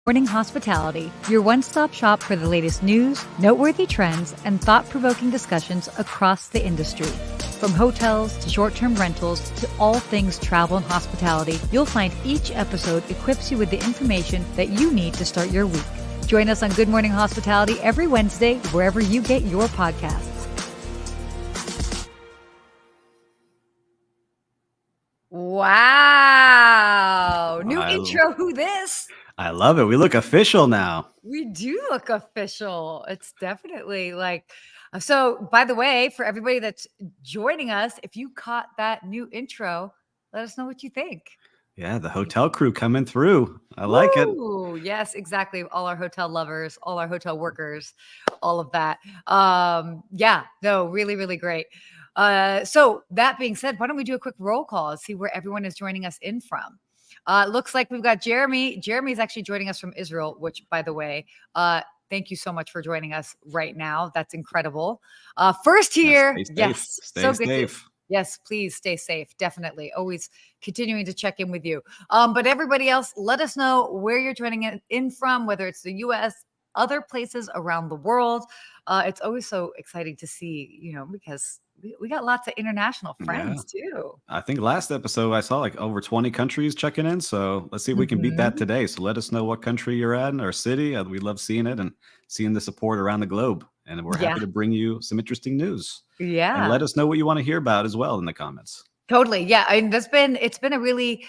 Morning Hospitality, your one-stop shop for the latest news, noteworthy trends, and thought-provoking discussions across the industry. From hotels to short-term rentals to all things travel and hospitality, you'll find each episode equips you with the information that you need to start your week. Join us on Good Morning Hospitality every Wednesday, wherever you get your podcasts. Wow. New intro. Who this? I love it. We look official now. We do look official. It's definitely like, so by the way, for everybody that's joining us, if you caught that new intro, let us know what you think. Yeah, the hotel crew coming through. I like it. Yes, exactly. All our hotel lovers, all our hotel workers, all of that. Yeah, no, really, really great. So that being said, why don't we do a quick roll call and see where everyone is joining us in from? It looks like we've got Jeremy. Jeremy is actually joining us from Israel, which, by the way, thank you so much for joining us right now. That's incredible. First here. Yes. Stay safe. Yes, please stay safe. Definitely. Always continuing to check in with you. But everybody else, let us know where you're joining in from, whether it's the U.S., other places around the world. It's always so exciting to see, because we got lots of international friends too. I think last episode I saw like over 20 countries checking in. So let's see if we can beat that today. So let us know what country you're at or city. We love seeing it and seeing the support around the globe. And we're happy to bring you some interesting news. Yeah. And let us know what you want to hear about as well in the comments. Totally. Yeah. I mean, it's been a really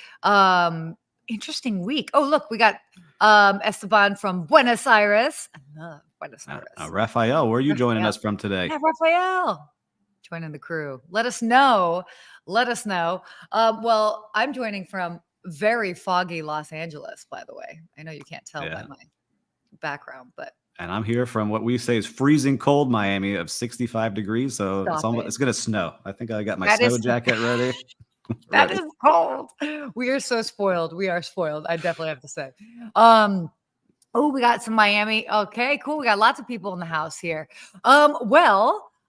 interesting week. Oh, look, we got Esteban from Buenos Aires. I love Buenos Aires. Raphael, where are you joining us from today? Yeah, Raphael. Joining the crew. Let us know. Well, I'm joining from very foggy Los Angeles, by the way. I know you can't tell by my background, but. And I'm here from what we say is freezing cold Miami of 65 degrees. So it's going to snow. I think I got my snow jacket ready. That is cold. We are so spoiled. We are spoiled. I definitely have to say. Oh, we got some Miami. Okay, cool. We got lots of people in the house here.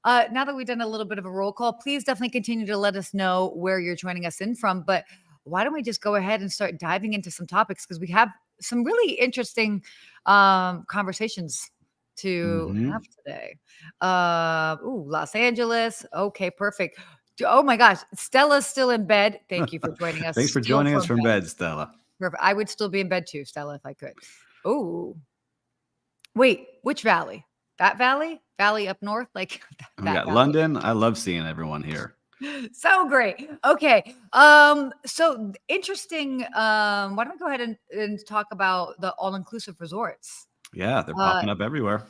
Now that we've done a little bit of a roll call, please definitely continue to let us know where you're joining us in from. But why don't we just go ahead and start diving into some topics, because we have some really interesting conversations to have today. Los Angeles. Okay, perfect. Oh my gosh, Stella's still in bed. Thank you for joining us. Thanks for joining us from bed, Stella. Perfect. I would still be in bed too, Stella, if I could. Oh, wait, which valley? That valley up north, like we got valley. London. I love seeing everyone here. So great. Okay. So interesting. Why don't we go ahead and talk about the all-inclusive resorts? Yeah, they're popping up everywhere.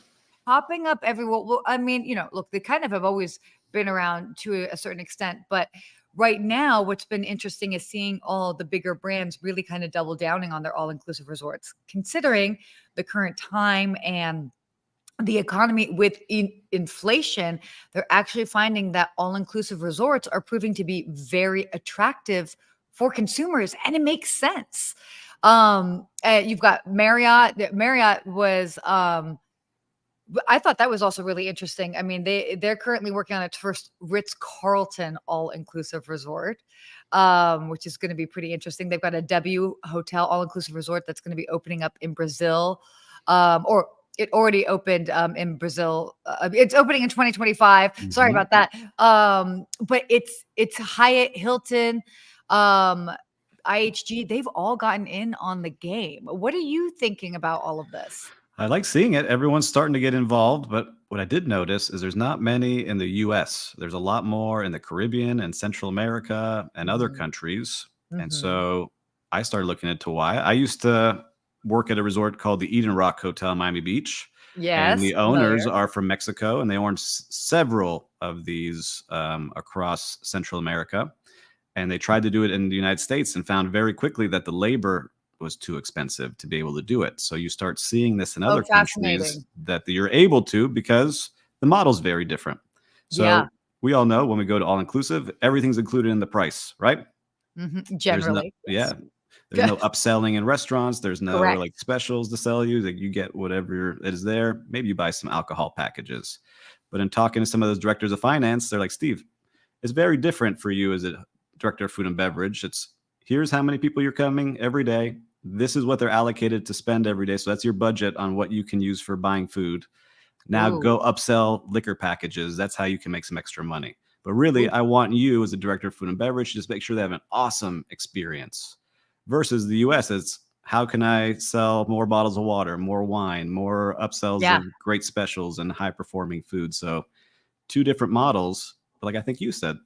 Well, I mean, look, they kind of have always been around to a certain extent, but right now, what's been interesting is seeing all the bigger brands really kind of double downing on their all-inclusive resorts, considering the current time and the economy with inflation. They're actually finding that all-inclusive resorts are proving to be very attractive for consumers, and it makes sense. You've got Marriott. Marriott was, I thought that was also really interesting. I mean, they're currently working on its first Ritz-Carlton all-inclusive resort, which is going to be pretty interesting. They've got a W Hotel all-inclusive resort that's going to be opening up in Brazil, or it already opened in Brazil. It's opening in 2025. Sorry about that. But it's Hyatt, Hilton, IHG. They've all gotten in on the game. What are you thinking about all of this? I like seeing it. Everyone's starting to get involved. But what I did notice is there's not many in the U.S. There's a lot more in the Caribbean and Central America and other countries. And so I started looking into why. I used to work at a resort called the Eden Rock Hotel, Miami Beach. Yes. And the owners are from Mexico, and they own several of these across Central America. And they tried to do it in the United States and found very quickly that the labor was too expensive to be able to do it. So you start seeing this in other countries that you're able to, because the model's very different. So we all know when we go to all-inclusive, everything's included in the price, right? Generally. There's no upselling in restaurants. There's no like specials to sell you. Like, you get whatever is there. Maybe you buy some alcohol packages. But in talking to some of those directors of finance, they're like, Steve, it's very different for you as a director of food and beverage. It's here's how many people you're coming every day. This is what they're allocated to spend every day. So that's your budget on what you can use for buying food. Now Ooh, go upsell liquor packages. That's how you can make some extra money. But really, ooh, I want you as a director of food and beverage to just make sure they have an awesome experience. Versus the US, it's how can I sell more bottles of water, more wine, more upsells yeah, of great specials and high performing food. So two different models. But like I think you said,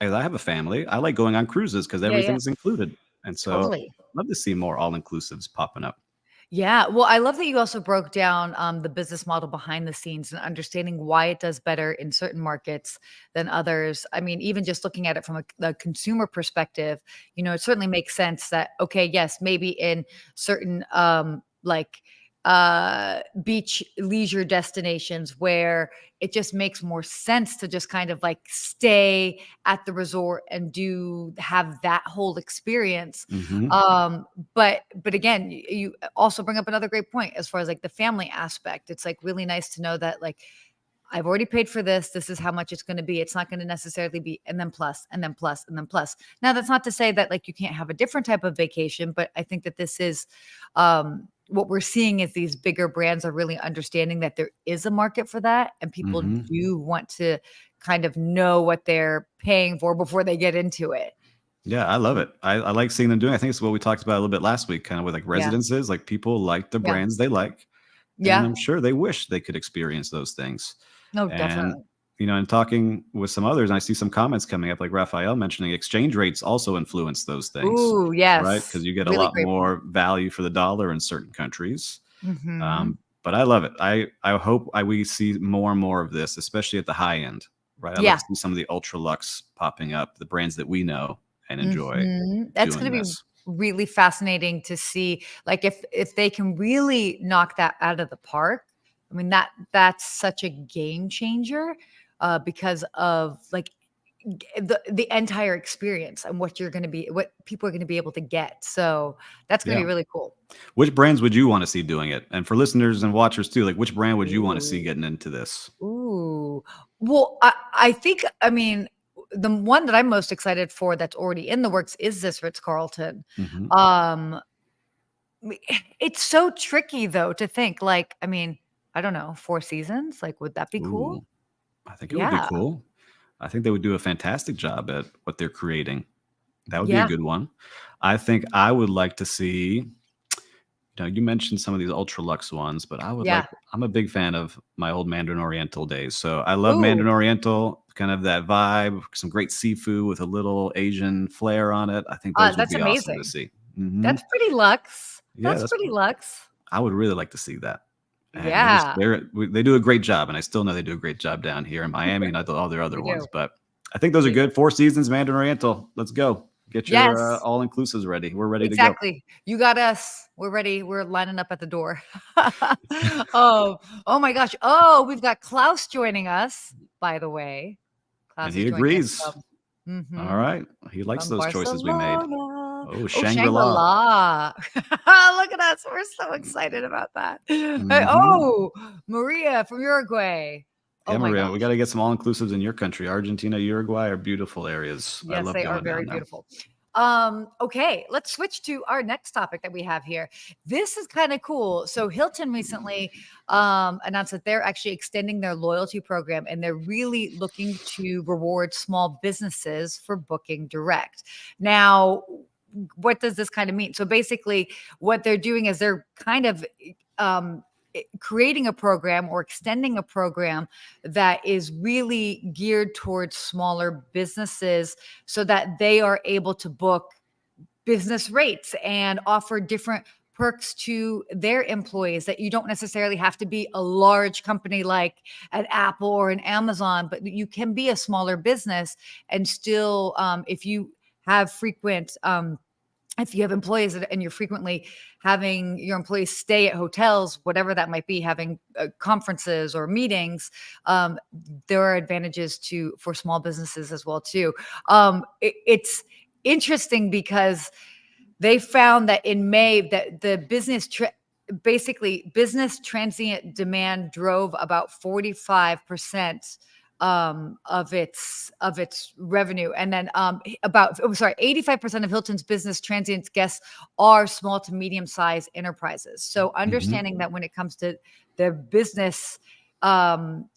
as I have a family, I like going on cruises because yeah, yeah, everything's included. And so totally. I'd love to see more all inclusives popping up. Yeah. Well, I love that you also broke down the business model behind the scenes and understanding why it does better in certain markets than others. I mean, even just looking at it from a consumer perspective, it certainly makes sense that, okay, yes, maybe in certain like beach leisure destinations where it just makes more sense to just kind of like stay at the resort and have that whole experience. Hmm. um but again, you also bring up another great point as far as like the family aspect. It's like really nice to know that, like, I've already paid for this. This is how much it's going to be. It's not going to necessarily be and then plus and then plus and then plus. Now, that's not to say that like you can't have a different type of vacation, but I think that this is what we're seeing is these bigger brands are really understanding that there is a market for that, and people Hmm. do want to kind of know what they're paying for before they get into it. Yeah, I love it. I like seeing them doing. I think it's what we talked about a little bit last week, kind of with like Yeah. residences. Like people like the Yeah. brands they like, and Yeah. I'm sure they wish they could experience those things. No, And definitely. in talking with some others, and I see some comments coming up, like Raphael mentioning exchange rates also influence those things, Ooh, right? yes. Because you get a Really lot great point. more value for the dollar in certain countries. Mhm. But I love it. I hope we see more and more of this, especially at the high end, right? I'd like Yeah. to see some of the ultra luxe popping up, the brands that we know and enjoy That's doing gonna be this. really fascinating to see, like, if they can really knock that out of the park. I mean, that's such a game changer, because of, like, the entire experience and what people are gonna be able to get. So, that's gonna Yeah. be really cool. Which brands would you want to see doing it? And for listeners and watchers too, like which brand would you want to see Ooh. getting into this? Ooh. Well, I think, I mean, the one that I'm most excited for that's already in the works is this Ritz-Carlton. Hmm. Um, me it's so tricky though to think, like, I mean, I don't know, 4 seasons? Like, would that be cool? Ooh, I think it would be Yeah. cool. I think they would do a fantastic job at what they're creating. That would be a Yeah. good one. I think I would like to see, you mentioned some of these ultra luxe ones, but Yeah. I'm a big fan of my old Mandarin Oriental days. So I love Ooh, Mandarin Oriental, kind of that vibe, some great seafood with a little Asian flair on it. I think those would that's be awesome to amazing. see. Hmm. That's pretty luxe. Yeah, That's that's pretty luxe. I would really like to see that. And Yeah. they do a great job, and I still know they do a great job down here in Miami and all their other They ones. do. But I think those are They do. good. 4 seasons, Mandarin Oriental. Let's go. Get your Yes. all inclusives ready. We're ready to go. Exactly. You got us. We're ready. We're lining up at the door. Oh, oh my gosh. Oh, we've got Klaus joining us, by the way. And Klaus is he joining us agrees. All mhm, right. He likes from those choices we made. Barcelona. Oh, Oh, Shangri-La. Shangri-La. Look at us. We're so excited about that. Hmm. Oh, Maria from Uruguay. Oh Yeah, my Maria, we got gosh. to get some all inclusives in your country. Argentina, Uruguay are beautiful areas. I Yes, love they are going very down there. beautiful. Okay, let's switch to our next topic that we have here. This is kind of cool. So Hilton recently announced that they're actually extending their loyalty program, and they're really looking to reward small businesses for booking direct. Now, what does this kind of mean? So basically, what they're doing is they're kind of creating a program or extending a program that is really geared towards smaller businesses so that they are able to book business rates and offer different perks to their employees, that you don't necessarily have to be a large company like an Apple or an Amazon, but you can be a smaller business and still, if you have frequent if you have employees and you're frequently having your employees stay at hotels, whatever that might be, having conferences or meetings, um, there are advantages for small businesses as well too. It's interesting because they found that in May that the basically business transient demand drove about 45% of its revenue. And then about, oh, sorry, 85% of Hilton's business transient guests are small to medium sized enterprises. So Hmm. understanding that when it comes to the business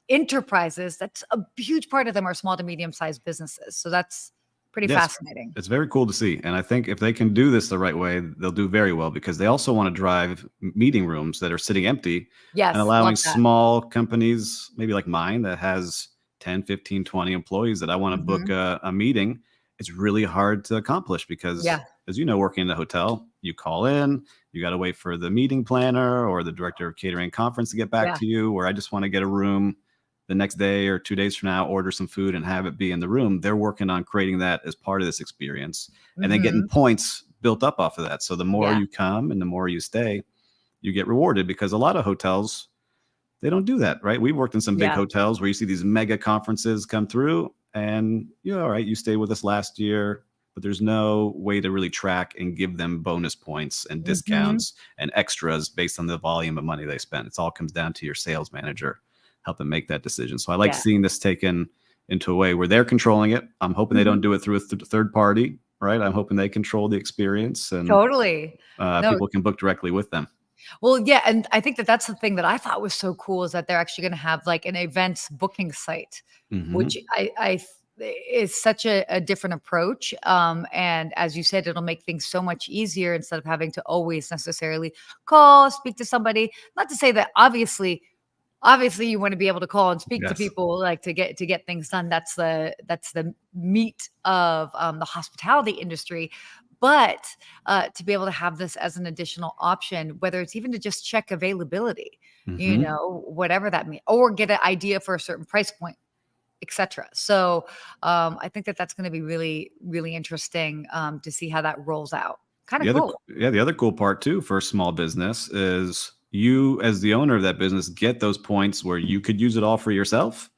enterprises, that's a huge part of them are small to medium sized businesses. So that's pretty Yes, fascinating. it's very cool to see. And I think if they can do this the right way, they'll do very well because they also want to drive meeting rooms that are sitting empty and Yes, allowing love that. small companies, maybe like mine, that has 10, 15, 20 employees that I want to book Hmm. a meeting. It's really hard to accomplish because, Yeah. as you know, working in a hotel, you call in, you got to wait for the meeting planner or the director of catering conference to get back Yeah. to you, where I just want to get a room the next day or 2 days from now, order some food and have it be in the room. They're working on creating that as part of this experience and then getting Hmm. points built up off of that. So the more Yeah. you come and the more you stay, you get rewarded because a lot of hotels, they don't do that, right? We've worked in some big Yeah. hotels where you see these mega conferences come through and you're all right, you stayed with us last year, but there's no way to really track and give them bonus points and Hmm. discounts and extras based on the volume of money they spend. It all comes down to your sales manager helping make that decision. So I like Yeah. seeing this taken into a way where they're controlling it. I'm hoping they don't Hmm. do it through a third party, right? I'm hoping they control the experience and Totally. No, people can book directly with them. well, yeah, and I think that that's the thing that I thought was so cool is that they're actually gonna have, like, an events booking site, which Hmm. is such a different approach, and as you said, it'll make things so much easier instead of having to always necessarily call, speak to somebody. Not to say that obviously you wanna be able to call and speak to Yes. people, like, to get things done. That's the meat of, the hospitality industry, but, to be able to have this as an additional option, whether it's even to just check availability, Hmm. whatever that means, or get an idea for a certain price point, etcetera. So, I think that that's gonna be really, really interesting, to see how that rolls out. Kinda cool. The other cool part too for a small business is you as the owner of that business get those points where you could use it all for yourself,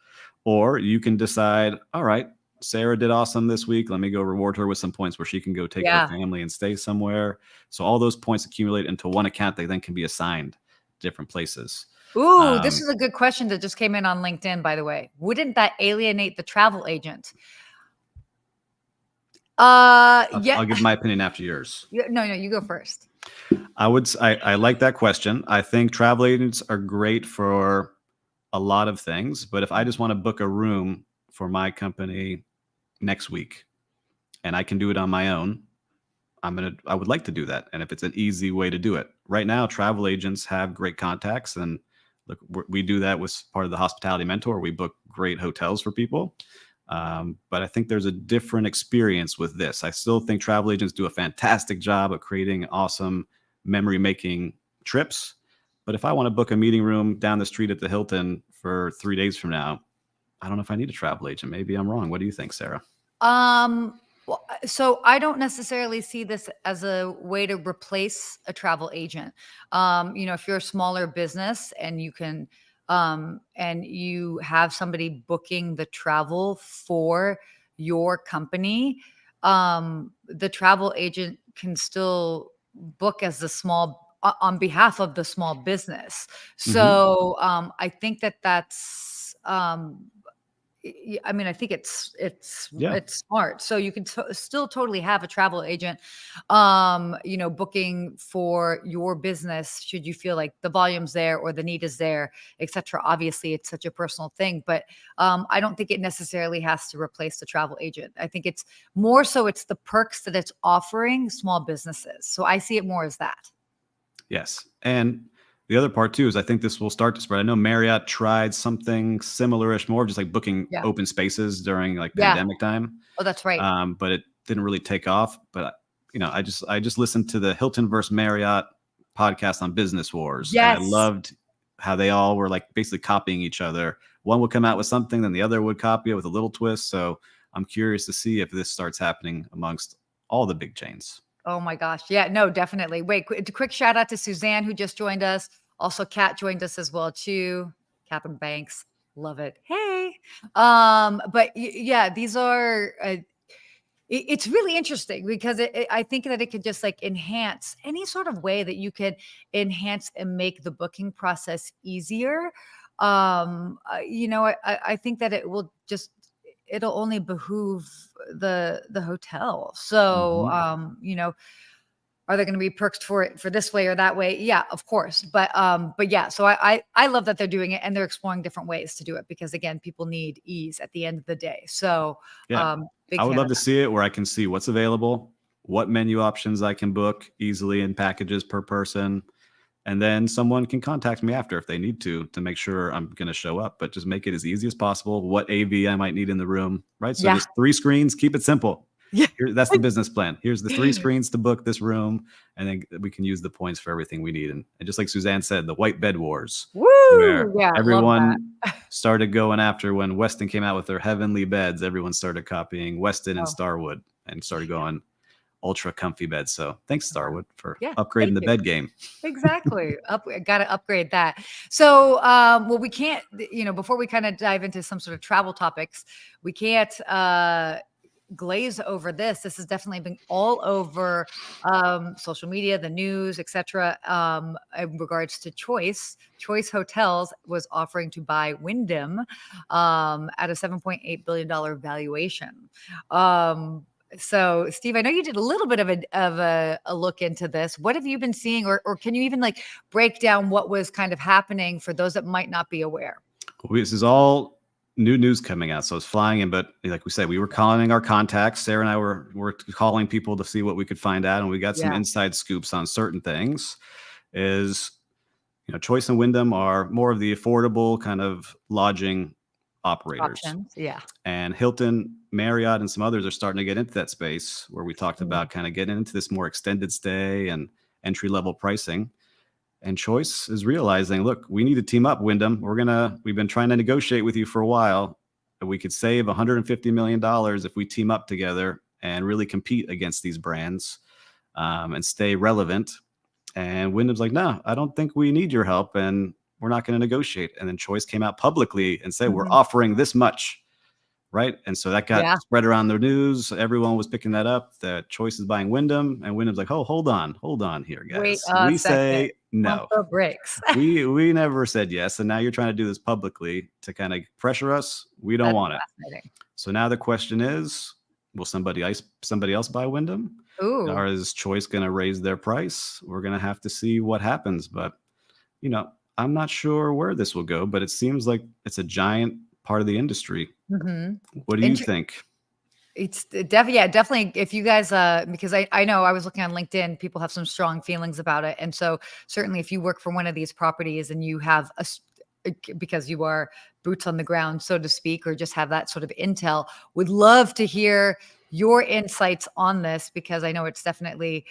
or you can decide, all right, Sarah did awesome this week. Let me go reward her with some points where she can go take her Yeah. family and stay somewhere. So all those points accumulate into one account. They then can be assigned different places. Ooh, this Um, is a good question that just came in on LinkedIn, by the way. Wouldn't that alienate the travel agent? Yeah. I'll give my opinion after yours. No, no, you go first. I like that question. I think travel agents are great for a lot of things, but if I just want to book a room for my company next week and I can do it on my own, I would like to do that. And if it's an easy way to do it. Right now, travel agents have great contacts and look, we do that with part of the hospitality mentor. We book great hotels for people. But I think there's a different experience with this. I still think travel agents do a fantastic job of creating awesome memory making trips. But if I want to book a meeting room down the street at the Hilton for 3 days from now, I don't know if I need a travel agent. Maybe I'm wrong. What do you think, Sarah? Well, so I don't necessarily see this as a way to replace a travel agent. If you're a smaller business and and you have somebody booking the travel for your company, the travel agent can still book as the on behalf of the small business. Hmm. So I think that that's I mean, I think Yeah. it's smart. So you can still totally have a travel agent, booking for your business should you feel like the volume's there or the need is there, etc. Obviously, it's such a personal thing, but I don't think it necessarily has to replace the travel agent. I think it's more so it's the perks that it's offering small businesses. So I see it more as that. Yes. And the other part too is I think this will start to spread. I know Marriott tried something similar-ish, more of just like booking Yeah. open spaces during like Yeah. pandemic time. Oh, that's right. But it didn't really take off. But I just listened to the Hilton versus Marriott podcast on Business Wars, and I Yes. loved how they all were like basically copying each other. One would come out with something, then the other would copy it with a little twist. So I'm curious to see if this starts happening amongst all the big chains. Oh my gosh. Yeah, no, definitely. Wait, quick shout out to Suzanne who just joined us. Also, Kat joined us as well too. Catherine Banks, love it. Hey, but yeah, these are. It's really interesting because I think that it could just like enhance any sort of way that you could enhance and make the booking process easier. I think that it'll only behoove the hotel. So, Mhm. are there going to be perks for it for this way or that way? Yeah, of course. But yeah, so I love that they're doing it and they're exploring different ways to do it because again, people need ease at the end of the day. So, Yeah. big I would fan love of to that. see it where I can see what's available, what menu options I can book easily in packages per person, and then someone can contact me after if they need to make sure I'm going to show up, but just make it as easy as possible. What AV I might need in the room, right? So Yeah. just 3 screens, keep it simple. Yeah. Here, that's the business plan. Here's the 3 screens to book this room, and then we can use the points for everything we need. And just like Suzanne said, the white bed wars, where Woo! Yeah, love that. everyone started going after when Weston came out with their heavenly beds. Everyone started copying Weston and Oh, Starwood and started yeah. going ultra comfy beds. So thanks, Uh-huh. Starwood, for Yeah, upgrading thank the you. bed game. Exactly. Gotta upgrade that. So, well, we can't, before we kind of dive into some sort of travel topics, we can't glaze over this. This has definitely been all over social media, the news, etc. In regards to Choice. Choice Hotels was offering to buy Wyndham at a $7.8 billion valuation. So, Steve, I know you did a little bit of a look into this. What have you been seeing, or can you even like break down what was kind of happening for those that might not be aware? This is all new news coming out, so it's flying in. But like we said, we were calling our contacts. Sarah and I were calling people to see what we could find out, and we got some Yeah. inside scoops on certain things. Is Choice and Wyndham are more of the affordable kind of lodging operators, Options. Yeah. and Hilton, Marriott, and some others are starting to get into that space where we talked Mm. about kind of getting into this more extended stay and entry level pricing. And Choice is realizing, look, we need to team up, Wyndham. We've been trying to negotiate with you for a while. We could save $150 million if we team up together and really compete against these brands and stay relevant. And Wyndham's like, no, I don't think we need your help, and we're not going to negotiate. And then Choice came out publicly and said, we're Mhm. offering this much. Right. And so that got Yeah. spread around the news. Everyone was picking that up, that Choice is buying Wyndham, and Wyndham's like, oh, hold on here, Wait guys. a We second. say Pump no. the brakes. We never said yes. And now you're trying to do this publicly to kind of pressure us. We don't That's want it. fascinating. So now the question is, will somebody else buy Wyndham? Ooh. Or is Choice going to raise their price? We're going to have to see what happens. But, I'm not sure where this will go, but it seems like it's a giant part of the industry. Mm-hmm. What do you think? It's definitely. If you guys, because I know I was looking on LinkedIn, people have some strong feelings about it, and so certainly if you work for one of these properties and you have because you are boots on the ground, so to speak, or just have that sort of intel, would love to hear your insights on this because I know it's definitely.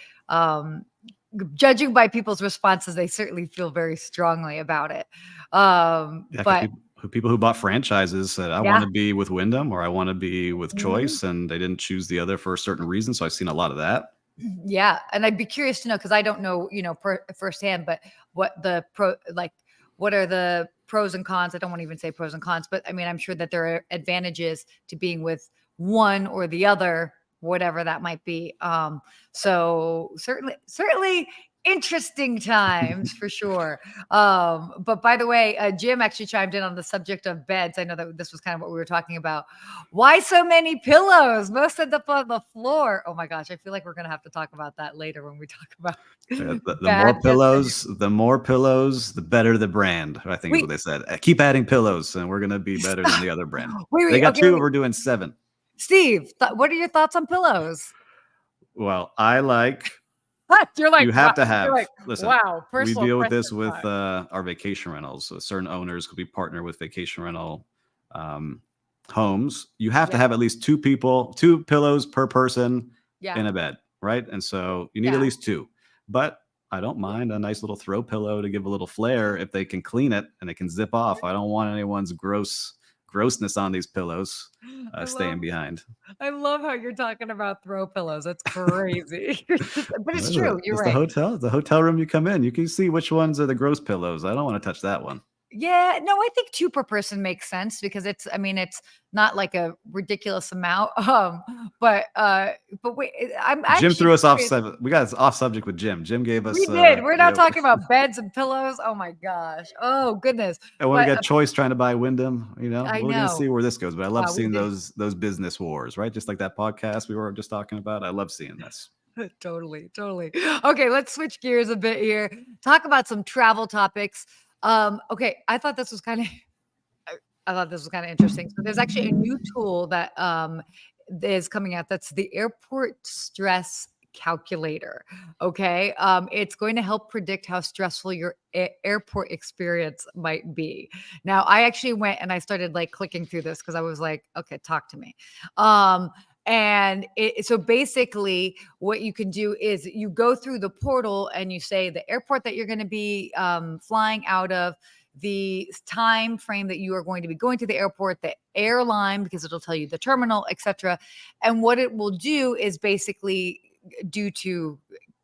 Judging by people's responses, they certainly feel very strongly about it. Yeah, 'cause But people who bought franchises said, I want yeah. to be with Wyndham or I want to be with Mhm. Choice, and they didn't choose the other for a certain reason. So I've seen a lot of that. Yeah, and I'd be curious to know because I don't know, firsthand, but what are the pros and cons? I don't want to even say pros and cons, but I mean, I'm sure that there are advantages to being with one or the other, whatever that might be. So certainly interesting times for sure. But by the way, Jim actually chimed in on the subject of beds. I know that this was kind of what we were talking about. Why so many pillows? Most end up on the floor. Oh my gosh, I feel like we're gonna have to talk about that later when we talk about The more bad guest menu. pillows, the better the brand. I think is Wait, what they said. Keep adding pillows, and we're gonna be better than the other brand. They wait. got Okay, two. wait. We're doing 7. Steve, what are your thoughts on pillows? Well, I like. You're like, You wow. have to You're have. like, Listen, wow. we Personal deal with preference this with time. our vacation rentals. So certain owners could be partner with vacation rental um, homes. You have to Yeah, have at least 2 pillows per person yeah, in a bed, right? And so you need at yeah. least 2. But I don't mind a nice little throw pillow to give a little flair if they can clean it and it can zip off. I don't want anyone's grossness on these pillows I staying love behind. I love how you're talking about throw pillows. That's crazy. But it's What is it? true. You're It's right. the hotel room you come in. You can see which ones are the gross pillows. I don't want to touch that one. Yeah, no, I think 2 per person makes sense because I mean, it's not like a ridiculous amount, but wait, I'm Jim actually threw us off. curious. We got us off subject with Jim. Jim gave We us, did. We're now yeah. talking about beds and pillows. Oh my gosh. Oh goodness. And when we But got Choice trying to buy Wyndham, I we're gonna know. see where this goes. But I love We seeing did. those business wars, right? Just like that podcast we were just talking about. I love seeing this. Totally, totally. Okay, let's switch gears a bit here. Talk about some travel topics. Okay, I thought this was kind of I thought this was kind of interesting. So there's actually a new tool that is coming out that's the airport stress calculator. Okay. It's going to help predict how stressful your airport experience might be. Now, I actually went and I started like clicking through this because I was like, okay, talk to me. Um, so basically, what you can do is you go through the portal and you say the airport that you're going to be flying out of, the time frame that you are going to be going to the airport, the airline, because it'll tell you the terminal, etc. And what it will do is basically, due to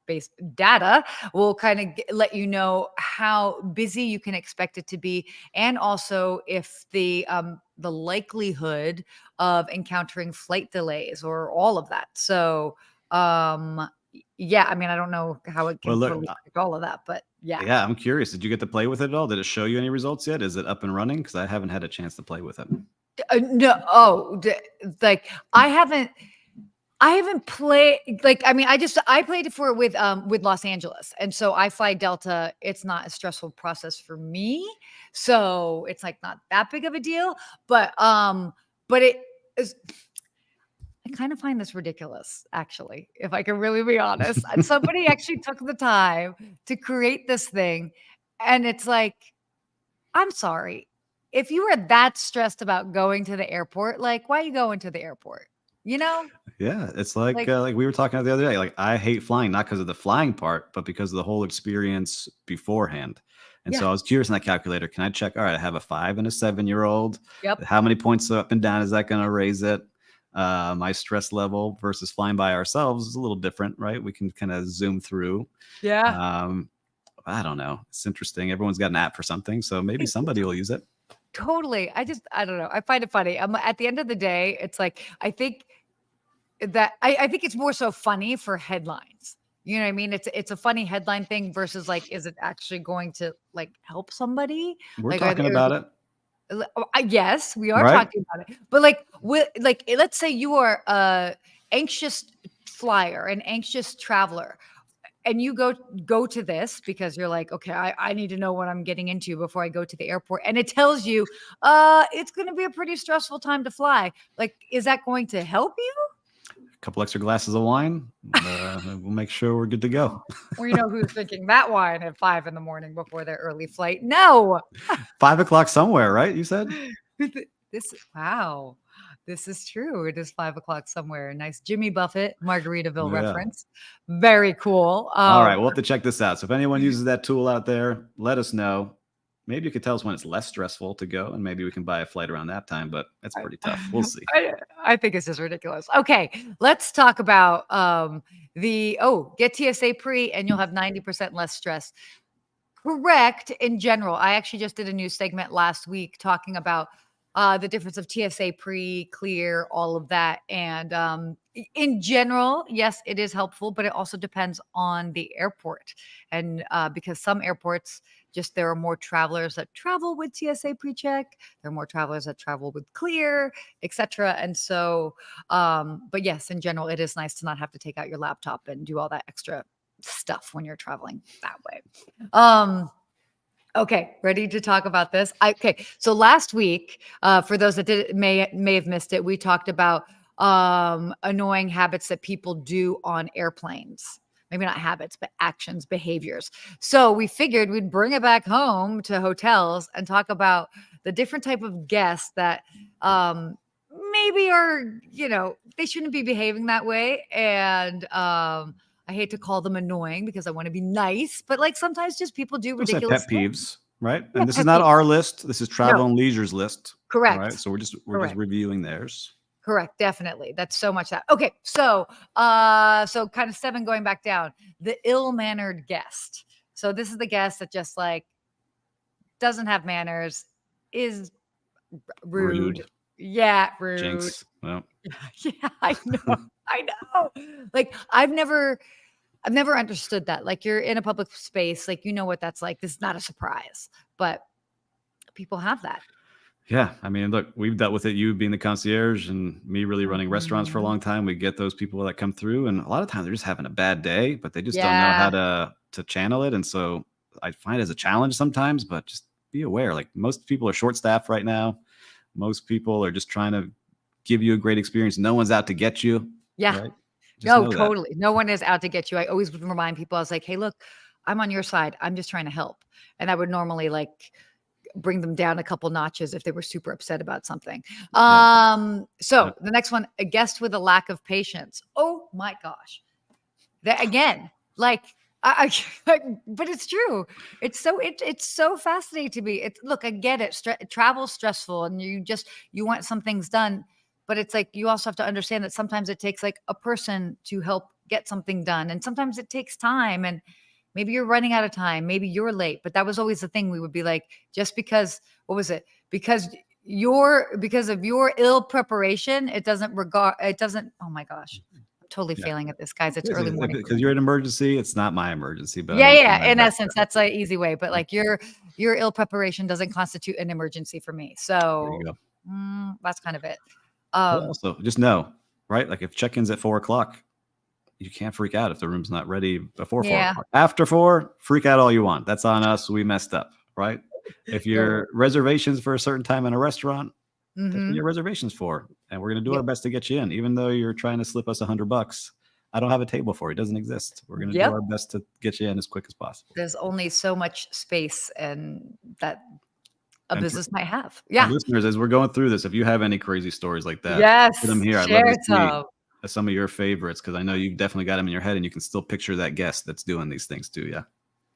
base data, will kind of let you know how busy you can expect it to be, and also if the likelihood of encountering flight delays or all of that. So yeah, I mean, I don't know how it Well, can look, totally predict all of that, but yeah. yeah, I'm curious. Did you get to play with it at all? Did it show you any results yet? Is it up and running? Because I haven't had a chance to play with it. No, like I haven't played like I mean I played it for with Los Angeles. And so I fly Delta. It's not a stressful process for me. So it's like not that big of a deal, but it is I kind of find this ridiculous, actually, if I can really be honest. And somebody actually took the time to create this thing. And it's like, I'm sorry. If you were that stressed about going to the airport, like, why are you going to the airport? You know? Yeah, it's Like, like we were talking about the other day. Like I hate flying, not because of the flying part, but because of the whole experience beforehand. And yeah. so I was curious in that calculator. Can I check? All right, I have a 5 and a 7-year-old. Yep. How many points up and down is that going to raise it? My stress level versus flying by ourselves is a little different, right? We can kind of zoom through. Yeah. Um, I don't know. It's interesting. Everyone's got an app for something, so maybe It- somebody will use it. Totally. I don't know. I find it funny. At the end of the day, it's like I think it's more so funny for headlines. You know what I mean? It's a funny headline thing versus like, is it actually going to like help somebody? We're Like, talking about it, yes, we are right? talking about it. But like let's say you are a anxious flyer, an anxious traveler, and you go to this because you're like, okay, I need to know what I'm getting into before I go to the airport. And it tells you, it's going to be a pretty stressful time to fly. Like, is that going to help you? A couple extra glasses of wine. We'll make sure we're good to go. Or you know who's drinking that wine at 5 a.m. before their early flight? No. 5 o'clock somewhere, right? You said. This wow. This is true. It is 5 o'clock somewhere. Nice Jimmy Buffett, Margaritaville Yeah. reference. Very cool. All right, we'll have to check this out. So if anyone uses that tool out there, let us know. Maybe you could tell us when it's less stressful to go, and maybe we can buy a flight around that time. But that's pretty tough. We'll see. I think it's just ridiculous. Okay, let's talk about get TSA pre and you'll have 90% less stress. Correct in general. I actually just did a new segment last week talking about the difference of TSA pre, clear, all of that. And in general, yes, it is helpful, but it also depends on the airport. And because some airports, there are more travelers that travel with TSA pre-check. There are more travelers that travel with clear, etc. And so, but yes, in general, it is nice to not have to take out your laptop and do all that extra stuff when you're traveling that way. Okay, ready to talk about this? Okay, so last week, for those that may have missed it, we talked about annoying habits that people do on airplanes. Maybe not habits, but actions, behaviors. So we figured we'd bring it back home to hotels and talk about the different type of guests that maybe are, they shouldn't be behaving that way. And I hate to call them annoying because I want to be nice, but like sometimes just people do We'll say ridiculous pet things. peeves, right? Yeah, And this is pet not peeves. our list. This is Travel No. and Leisure's list. Correct. All right. So we're just Correct. reviewing theirs. Correct. Definitely. That's so much that. Okay. So kind of 7 going back down, the ill-mannered guest. So this is the guest that just like doesn't have manners, is rude. Rude. Yeah, rude. Jinx. Well, Yeah, I know. I know. Like I've never understood that. Like you're in a public space, like you know what that's like. This is not a surprise, but people have that. yeah. I mean, look, we've dealt with it. You being the concierge and me really running restaurants for a Mhm. long time. We get those people that come through, and a lot of times they're just having a bad day, but they just don't know how Yeah. to channel it. And so I find it as a challenge sometimes, but just be aware. Like most people are short staffed right now. Most people are just trying to give you a great experience. No one's out to get you, Yeah. right? Just No, know that. totally. No one is out to get you. I always would remind people, I was like, hey, look, I'm on your side. I'm just trying to help. And I would normally like bring them down a couple notches if they were super upset about something. Yeah. So Yep. the next one, a guest with a lack of patience. Oh my gosh. That again, like but it's true. It's so fascinating to me. It's look, I get it. Travel's stressful, and you want some things done, but it's like you also have to understand that sometimes it takes like a person to help get something done, and sometimes it takes time. And maybe you're running out of time, maybe you're late. But that was always the thing. We would be like, just because what was it? Because of your ill preparation, it doesn't. Oh my gosh, I'm totally Yeah. failing at this, guys. It's early morning for Because me. you're an emergency. It's not my emergency, but I'm Yeah, going to do yeah. my In best essence, to help that's you. an easy way. But Yeah, like your ill preparation doesn't constitute an emergency for me. there you So go. that's kind of it. Well, Um, also, just know, right? Like if check-in's at 4 o'clock, you can't freak out if the room's not ready before four yeah, o'clock. After 4, freak out all you want. That's on us. We messed up, right? If totally. your reservations for a certain time in a restaurant, that's what Hmm. your reservations for. And we're going to do our Yep. best to get you in, even though you're trying to slip us $100. I don't have a table for it. It doesn't exist. We're going to do Yep. our best to get you in as quick as possible. There's only so much space and that a And for business might have. and Yeah. listeners, as we're going through this, if you have any crazy stories like that, put them Yes. here. I'd love to Share see some. some of your favorites because I know you've definitely got them in your head and you can still picture that guest that's doing these things too. Yeah.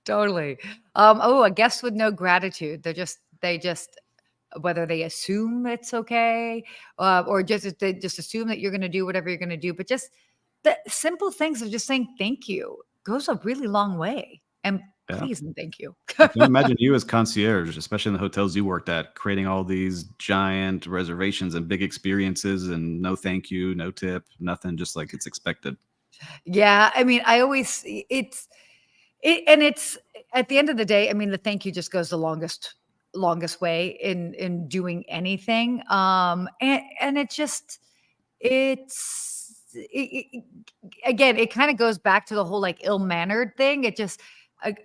Totally. Oh, a guest with no gratitude. They just whether they assume it's okay, or just they just assume that you're going to do whatever you're going to do, but just the simple things of just saying thank you goes a really long way. And Yeah. please and thank you. I can imagine you as concierge, especially in the hotels you worked at, creating all these giant reservations and big experiences and no thank you, no tip, nothing, just like it's expected. Yeah, I mean, I always it's at the end of the day, I mean, the thank you just goes the longest way in doing anything. And it just again, it kind of goes back to the whole like ill-mannered thing. It just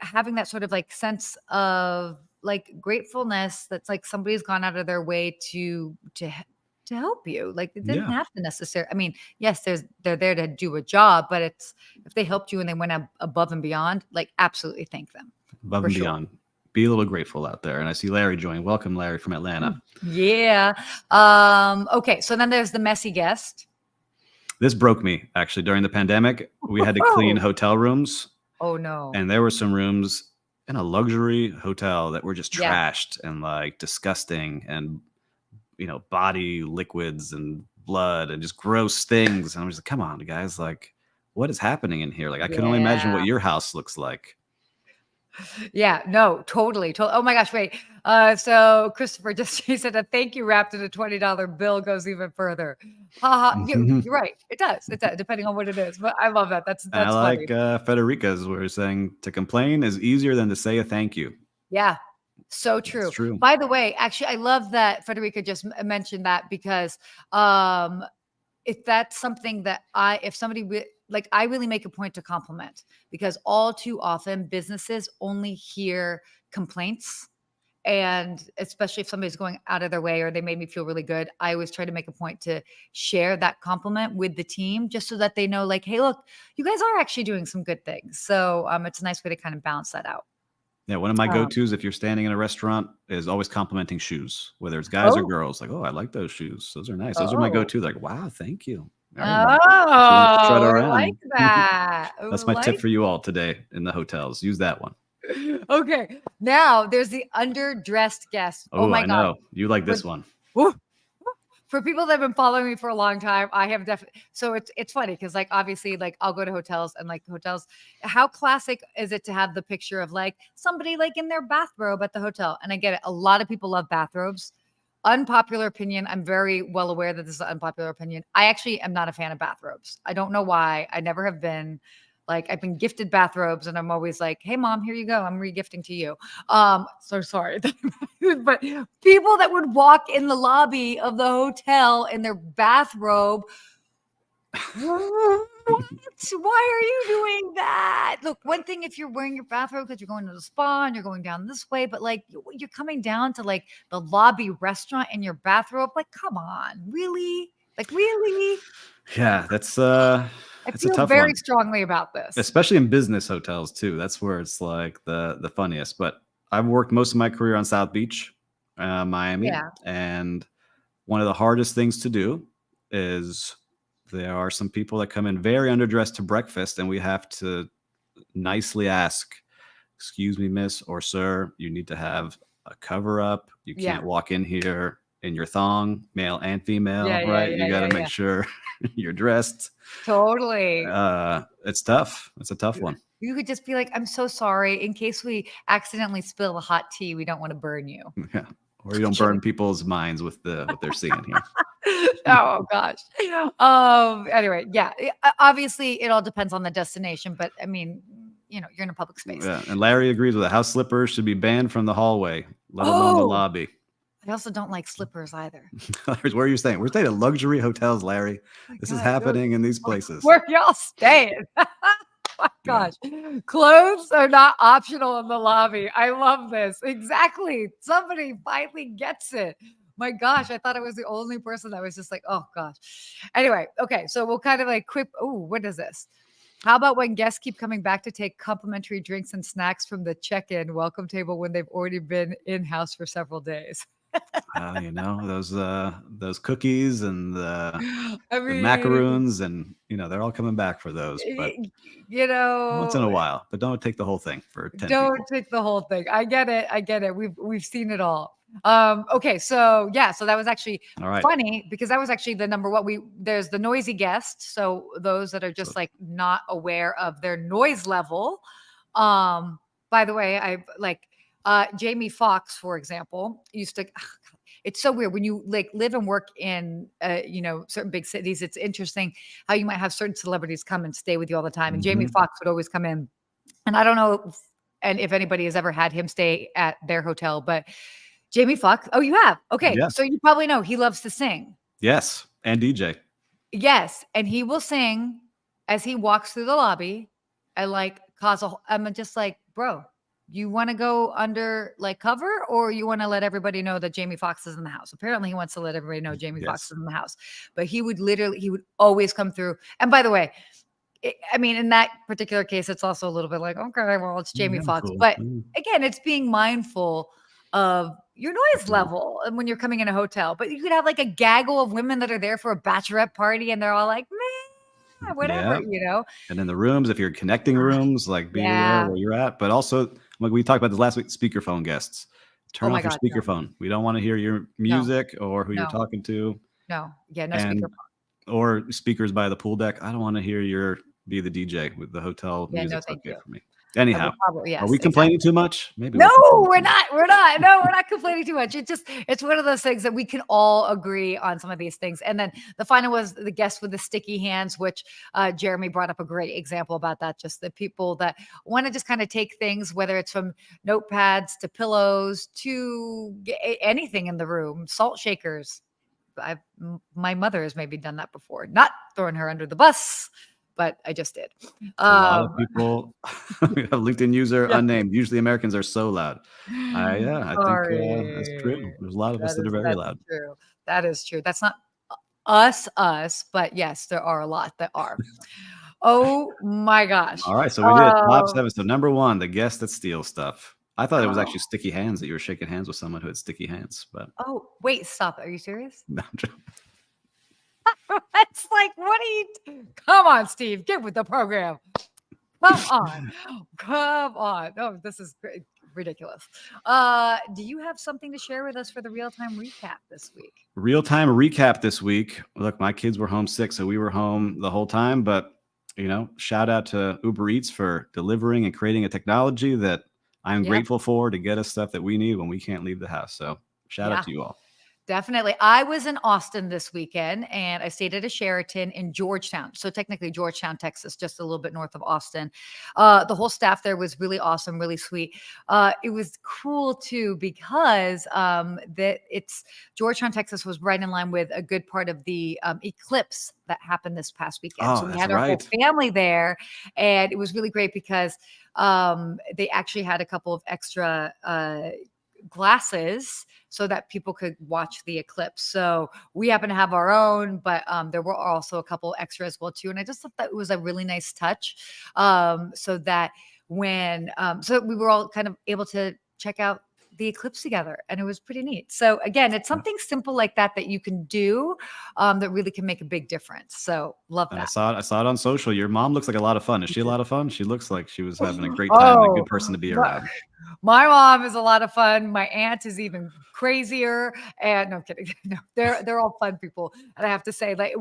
having that sort of like sense of like gratefulness that's like somebody's gone out of their way to help you. Like it didn't Yeah. have to necessarily. I mean, yes, they're there to do a job, but it's if they helped you and they went above and beyond, like absolutely thank them Above for and sure. beyond. Be a little grateful out there. And I see Larry join. Welcome, Larry from Atlanta. Yeah. Okay. So then there's the messy guest. This broke me actually during the pandemic. We had to clean hotel rooms, Oh no. and there were some rooms in a luxury hotel that were just Yeah. trashed and like disgusting and body liquids and blood and just gross things. And I was like, come on, guys, like what is happening in here? Like I can only imagine Yeah. what your house looks like. Yeah, no, totally. Oh my gosh, wait. So Christopher just he said a thank you wrapped in a $20 bill goes even further. Ha ha. You're right. It does. It does, depending on what it is. But I love that. And I That's funny. like Federica's where he's saying to complain is easier than to say a thank you. Yeah. So It's true. true. By the way, actually, I love that Frederica just mentioned that because if that's something that if somebody like I really make a point to compliment because all too often businesses only hear complaints. And especially if somebody's going out of their way or they made me feel really good, I always try to make a point to share that compliment with the team just so that they know, like, hey, look, you guys are actually doing some good things. So it's a nice way to kind of balance that out. Yeah, one of my Um, go-tos if you're standing in a restaurant is always complimenting shoes, whether it's guys or oh, girls. Like, oh, I like those shoes. Those are nice. Those are my oh, go-to. Like, wow, thank you. Very nice. Shouldn't strut oh, I like around. that. I That's my tip like for you all today in the hotels. Use that one. Okay. Now there's the underdressed guest. Oh Oh, my I God. know. You like For, this one. woo, for people that have been following me for a long time, I have definitely. So it's funny because like obviously like I'll go to hotels and like hotels. How classic is it to have the picture of like somebody like in their bathrobe at the hotel? And I get it. A lot of people love bathrobes. Unpopular opinion. I'm very well aware that this is an unpopular opinion. I actually am not a fan of bathrobes. I don't know why. I never have been. Like I've been gifted bathrobes and I'm always like, hey mom, here you go. I'm regifting to you. So sorry. But people that would walk in the lobby of the hotel in their bathrobe. What? Why are you doing that? Look, one thing if you're wearing your bathrobe because you're going to the spa and you're going down this way, but like you're coming down to like the lobby restaurant in your bathrobe. Like, come on, really? Like, really? Yeah, that's I a feel tough very one, strongly about this. especially in business hotels too. That's where it's like the funniest. But I've worked most of my career on South Beach, Miami, Yeah. and one of the hardest things to do is there are some people that come in very underdressed to breakfast, and we have to nicely ask, "Excuse me, miss or sir, you need to have a cover up. You Yeah. can't walk in here in your thong, male and female, Yeah, right? You got to make yeah. sure you're dressed." Totally. It's tough. It's a tough one. You could just be like, I'm so sorry. In case we accidentally spill the hot tea, we don't want to burn you. Yeah. Or you don't burn people's minds with what they're seeing here. Oh gosh. Anyway, yeah. Obviously, it all depends on the destination, but I mean, you know, you're in a public space. Yeah. And Larry agrees with it. House slippers should be banned from the hallway, let alone the lobby. I also don't like slippers either. Where are you staying? We're staying at luxury hotels, Larry. This is happening in these places. Where y'all staying? My gosh. Clothes are not optional in the lobby. I love this. Exactly. Somebody finally gets it. My gosh, I thought I was the only person that was just like, oh gosh. Anyway, okay. So we'll kind of like quick. Oh, what is this? How about when guests keep coming back to take complimentary drinks and snacks from the check-in welcome table when they've already been in-house for several days? You know, those cookies and I the mean, macaroons, and you know, they're all coming back for those, but you once in a know, while. But don't take the whole thing for 10 don't people. take the whole thing. I get it. I get it. We've seen it all. Okay, so yeah, so that was actually All right. funny because that was actually the number one. There's the noisy guest, so those that are just like not aware of their noise level. By the way, I like Jamie Foxx, for example, used to. It's so weird when you like live and work in you know, certain big cities. It's interesting how you might have certain celebrities come and stay with you all the time. And Jamie Foxx would always come in, and I don't know if anybody has ever had him stay at their hotel, but Jamie Foxx. Oh, you have? Okay, Yeah. so you probably know he loves to sing. Yes. And DJ. Yes, and he will sing as he walks through the lobby, and like I'm just like, bro, you want to go under like cover, or you want to let everybody know that Jamie Foxx is in the house? Apparently, he wants to let everybody know Jamie Foxx is in the house. But he would always come through. And by the way, I mean, in that particular case, it's also a little bit like, okay, well, it's Jamie Foxx. Cool. But again, it's being mindful of your noise level and when you're coming in a hotel. But you could have like a gaggle of women that are there for a bachelorette party, and they're all like, man, whatever, you know. And in the rooms, if you're connecting rooms, like be aware where you're at. But also, like we talked about this last week, speakerphone guests. Turn off your speakerphone. We don't want to hear your music or who you're talking to. No speakerphone. Or speakers by the pool deck. I don't want to hear be the DJ with the hotel music. No, thank you. For me. Anyhow, yes, are we complaining too much? Maybe. No, we're not. We're not. No, we're not complaining too much. It's one of those things that we can all agree on some of these things. And then the final was the guest with the sticky hands, which Jeremy brought up a great example about that. Just the people that want to just kind of take things, whether it's from notepads to pillows to anything in the room, salt shakers. My mother has maybe done that before, not throwing her under the bus, but I just did. A lot of people, LinkedIn user unnamed. Usually Americans are so loud. I think that's true. There's a lot of us that are very loud. True. That is true. That's not us, but yes, there are a lot that are. Oh my gosh. All right. So we did top 7. So number 1, the guest that steals stuff. I thought it was actually sticky hands, that you were shaking hands with someone who had sticky hands. But oh, wait, stop. Are you serious? No, I'm joking. It's like, what are you? Come on, Steve, get with the program. Come on. No, this is great. Ridiculous. Do you have something to share with us for the real-time recap this week? Real-time recap this week. Look, my kids were homesick, so we were home the whole time. But, shout out to Uber Eats for delivering and creating a technology that I'm Yeah. grateful for to get us stuff that we need when we can't leave the house. So shout out to you all. Definitely. I was in Austin this weekend and I stayed at a Sheraton in Georgetown. So technically Georgetown, Texas, just a little bit north of Austin. The whole staff there was really awesome, really sweet. It was cool too because Georgetown, Texas was right in line with a good part of the eclipse that happened this past weekend. Oh, So we that's had our whole right. family there and it was really great because they actually had a couple of extra glasses so that people could watch the eclipse. So we happen to have our own, but there were also a couple extra as well too. And I just thought that it was a really nice touch. So that so we were all kind of able to check out the eclipse together and it was pretty neat. So again, it's something simple like that you can do that really can make a big difference. So love And I that. saw it on social. Your mom looks like a lot of fun. Is she a lot of fun? She looks like she was having a great time and a good person to be around. My mom is a lot of fun. My aunt is even crazier. And no, I'm kidding. No, they're all fun people. And I have to say, like,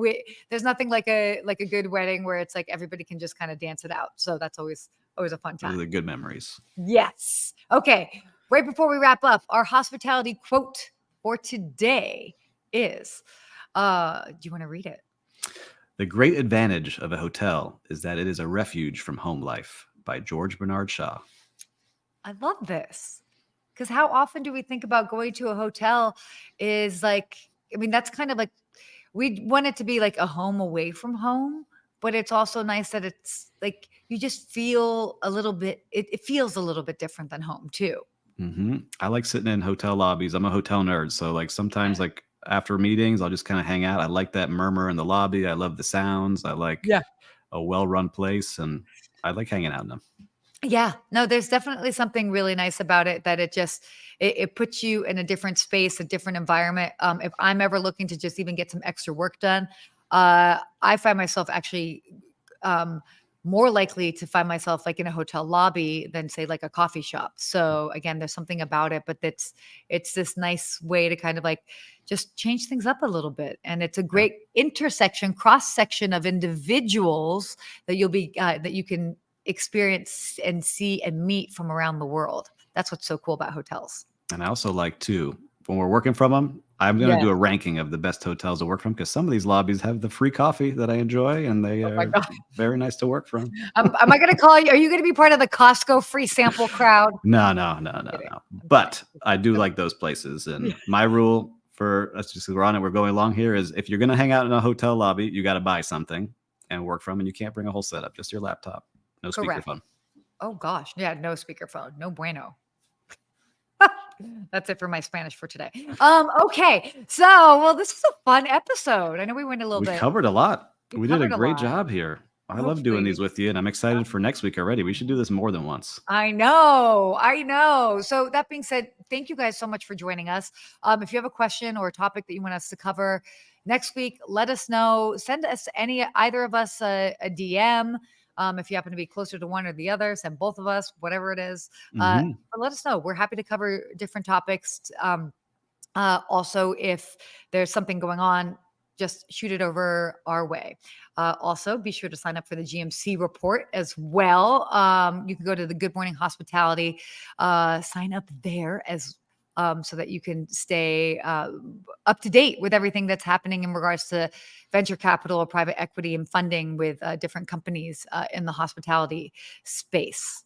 there's nothing like a good wedding where it's like everybody can just kind of dance it out. So that's always a fun Those are time. the good memories. Yes. Okay. Right before we wrap up, our hospitality quote for today is, do you want to read it? The great advantage of a hotel is that it is a refuge from home life, by George Bernard Shaw. I love this because how often do we think about going to a hotel is like, I mean, that's kind of like, we want it to be like a home away from home, but it's also nice that it's like, you just feel a little bit, it feels a little bit different than home too. I like sitting in hotel lobbies. I'm a hotel nerd. So like sometimes like after meetings, I'll just kind of hang out. I like that murmur in the lobby. I love the sounds. I like a well-run place and I like hanging out in them. Yeah, no, there's definitely something really nice about it that it puts you in a different space, a different environment. If I'm ever looking to just even get some extra work done, I find myself actually more likely to find myself like in a hotel lobby than say like a coffee shop. So again, there's something about it, but it's this nice way to kind of like just change things up a little bit. And it's a great cross section of individuals that that you can experience and see and meet from around the world. That's what's so cool about hotels. And I also like too, when we're working from them, I'm going to do a ranking of the best hotels to work from because some of these lobbies have the free coffee that I enjoy and they are very nice to work from. Am I going to call you? Are you going to be part of the Costco free sample crowd? No. But I do like those places. And my rule let's just we're on it. We're going along here is if you're going to hang out in a hotel lobby, you got to buy something and work from, and you can't bring a whole setup, just your laptop. No speakerphone. Oh gosh. Yeah. No speakerphone. No bueno. That's it for my Spanish for today. Okay. So, well, this is a fun episode. I know we went a little bit. We covered a lot. We did a great job here. I love doing these with you and I'm excited for next week already. We should do this more than once. I know. So that being said, thank you guys so much for joining us. If you have a question or a topic that you want us to cover next week, let us know. Send us either of us a DM. If you happen to be closer to one or the other, send both of us, whatever it is. But let us know. We're happy to cover different topics. Also, if there's something going on, just shoot it over our way. Also, be sure to sign up for the GMC report as well. You can go to the Good Morning Hospitality, sign up there so that you can stay up to date with everything that's happening in regards to venture capital or private equity and funding with different companies in the hospitality space.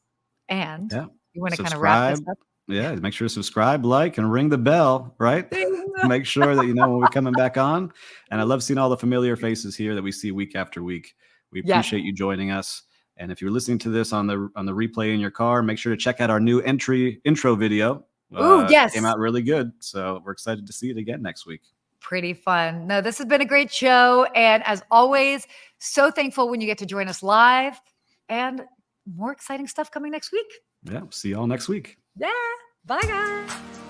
And you want to kind of wrap this up? Yeah, make sure to subscribe, like, and ring the bell, right? Make sure that you know when we're coming back on. And I love seeing all the familiar faces here that we see week after week. We appreciate you joining us. And if you're listening to this on the replay in your car, make sure to check out our new intro video. It came out really good. So we're excited to see it again next week. Pretty fun. No, this has been a great show. And as always, so thankful when you get to join us live and more exciting stuff coming next week. Yeah. See y'all next week. Yeah. Bye, guys.